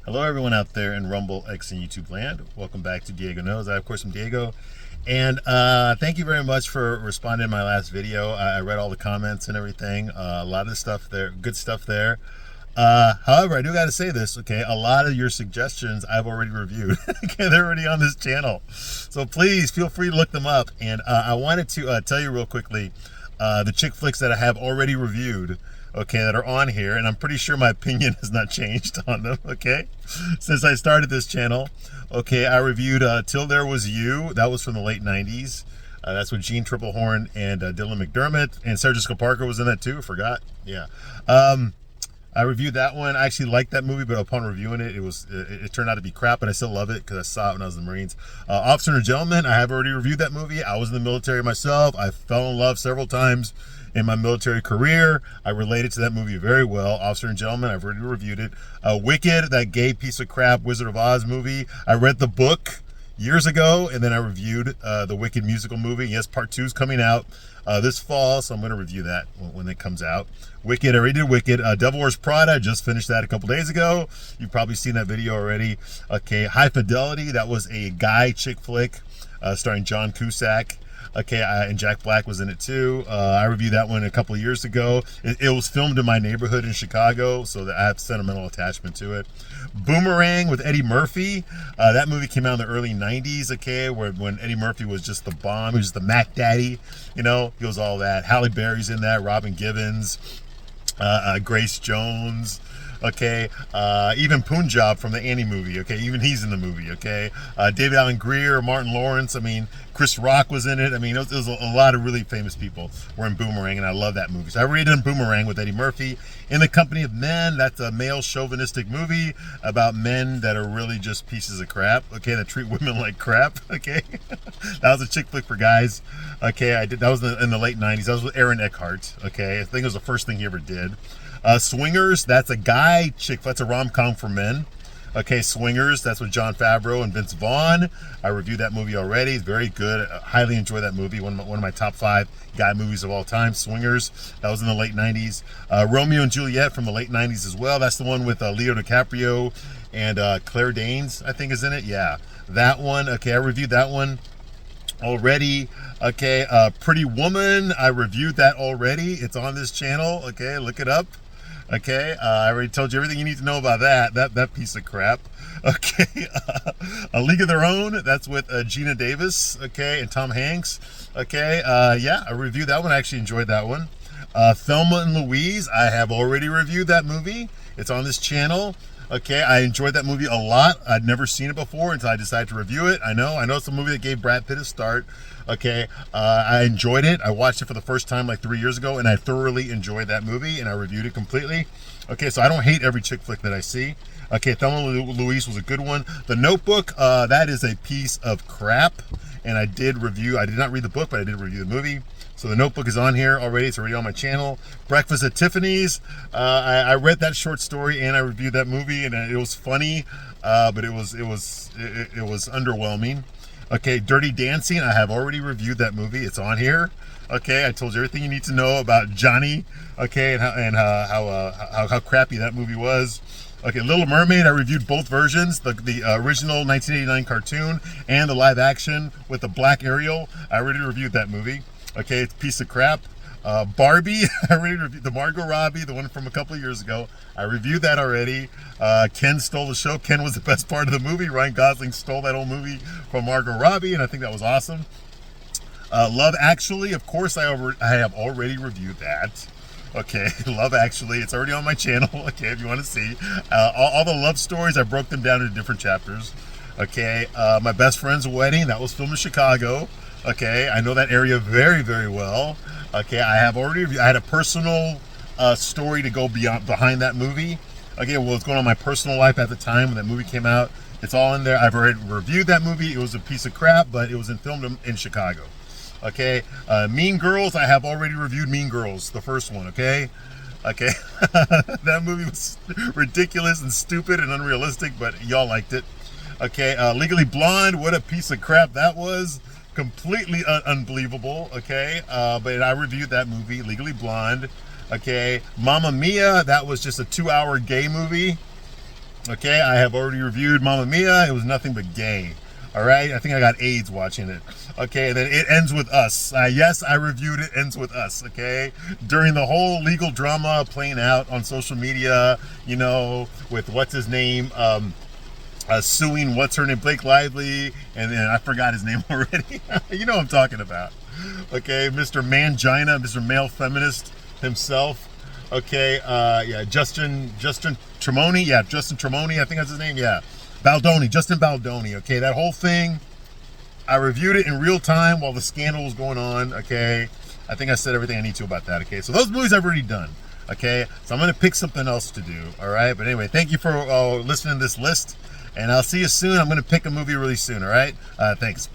Hello, everyone out there in Rumble, X, and YouTube land. Welcome back to Diego Knows. I, of course, am Diego. And thank you very much for responding to my last video. I read all the comments and everything. A lot of the stuff there, good stuff there. However, I do got to say this, okay? A lot of your suggestions I've already reviewed. Okay, they're already on this channel. So please feel free to look them up. And I wanted to tell you real quickly the chick flicks that I have already reviewed, okay, that are on here, and I'm pretty sure my opinion has not changed on them, okay, since I started this channel. Okay, I reviewed Till There Was You. That was from the late 90s. That's with Jeanne Tripplehorn and Dylan McDermott, and Sarah Jessica Parker was in that too. I forgot. Yeah. I reviewed that one. I actually liked that movie, but upon reviewing it, it turned out to be crap, and I still love it because I saw it when I was in the Marines. Officer and a Gentleman, I have already reviewed that movie. I was in the military myself. I fell in love several times in my military career. I related to that movie very well. Officer and Gentleman, I've already reviewed it. Wicked, that gay piece of crap Wizard of Oz movie. I read the book years ago, and then I reviewed the Wicked musical movie. Yes, part 2 is coming out this fall, so I'm going to review that when it comes out. Wicked, I already did Wicked. Devil Wears Prada, I just finished that a couple days ago. You've probably seen that video already. Okay, High Fidelity, that was a guy chick flick starring John Cusack. Okay, and Jack Black was in it too. I reviewed that one a couple of years ago. It was filmed in my neighborhood in Chicago, so that I have sentimental attachment to it. Boomerang with Eddie Murphy. That movie came out in the early 90s, okay, when Eddie Murphy was just the bomb. He was the Mac Daddy, you know, he was all that. Halle Berry's in that, Robin Givens, Grace Jones. Okay, even Punjab from the Annie movie, okay, even he's in the movie, okay, David Allen Greer, Martin Lawrence, I mean, Chris Rock was in it. I mean, it was a lot of really famous people were in Boomerang, and I love that movie. So I already done Boomerang with Eddie Murphy. In the Company of Men, that's a male chauvinistic movie about men that are really just pieces of crap, okay, that treat women like crap, okay. That was a chick flick for guys, okay. That was in the late 90s. That was with Aaron Eckhart, okay. I think it was the first thing he ever did. Swingers, that's a guy chick, that's a rom-com for men. Okay, Swingers, that's with Jon Favreau and Vince Vaughn. I reviewed that movie already. It's very good. I highly enjoy that movie. One of my top 5 guy movies of all time. Swingers, that was in the late 90s. Romeo and Juliet from the late 90s as well. That's the one with Leo DiCaprio and Claire Danes, I think, is in it. Yeah, that one. Okay, I reviewed that one already. Okay, Pretty Woman, I reviewed that already. It's on this channel. Okay, look it up. Okay, I already told you everything you need to know about that piece of crap. Okay, A League of Their Own, that's with Gina Davis, okay, and Tom Hanks. Okay, yeah, I reviewed that one. I actually enjoyed that one. Thelma and Louise, I have already reviewed that movie. It's on this channel. Okay, I enjoyed that movie a lot. I'd never seen it before until I decided to review it. I know it's a movie that gave Brad Pitt a start. Okay, I enjoyed it. I watched it for the first time like 3 years ago, and I thoroughly enjoyed that movie, and I reviewed it completely. Okay, so I don't hate every chick flick that I see. Okay, Thelma and Louise was a good one. The Notebook, that is a piece of crap, and I did not read the book, but I did review the movie. So The Notebook is on here already. It's already on my channel. Breakfast at Tiffany's. I read that short story and I reviewed that movie, and it was funny, but it was underwhelming. Okay, Dirty Dancing. I have already reviewed that movie. It's on here. Okay, I told you everything you need to know about Johnny. Okay, and how crappy that movie was. Okay, Little Mermaid, I reviewed both versions, the original 1989 cartoon and the live action with the black Ariel. I already reviewed that movie. Okay, it's a piece of crap. Barbie, I already reviewed the Margot Robbie, the one from a couple of years ago. I reviewed that already. Ken stole the show. Ken was the best part of the movie. Ryan Gosling stole that whole movie from Margot Robbie, and I think that was awesome. Love Actually, of course, I have already reviewed that. Okay, Love Actually, it's already on my channel. Okay, if you want to see all the love stories, I broke them down into different chapters. Okay, My Best Friend's Wedding, that was filmed in Chicago. Okay, I know that area very, very well. Okay, I had a personal story to go behind that movie. Okay, what was going on in my personal life at the time when that movie came out. It's all in there. I've already reviewed that movie. It was a piece of crap, but it was filmed in Chicago. Okay, Mean Girls, I have already reviewed Mean Girls, the first one, okay? Okay, that movie was ridiculous and stupid and unrealistic, but y'all liked it. Okay, Legally Blonde, what a piece of crap that was. Completely unbelievable, okay? But I reviewed that movie, Legally Blonde. Okay, Mamma Mia, that was just a 2-hour gay movie. Okay, I have already reviewed Mamma Mia. It was nothing but gay. All right, I think I got AIDS watching it. Okay, and then It Ends With Us. Yes, I reviewed It Ends With Us. Okay, during the whole legal drama playing out on social media, you know, with what's his name, suing what's her name, Blake Lively, and then I forgot his name already. You know what I'm talking about. Okay, Mr. Mangina, Mr. Male Feminist himself. Okay, yeah, Justin Tremoni, yeah, Justin Tremoni, I think that's his name, yeah. Baldoni, Justin Baldoni, okay, that whole thing, I reviewed it in real time while the scandal was going on, okay. I think I said everything I need to about that, okay. So those movies I've already done, okay. So I'm going to pick something else to do, all right. But anyway, thank you for listening to this list, and I'll see you soon. I'm going to pick a movie really soon, all right. Thanks.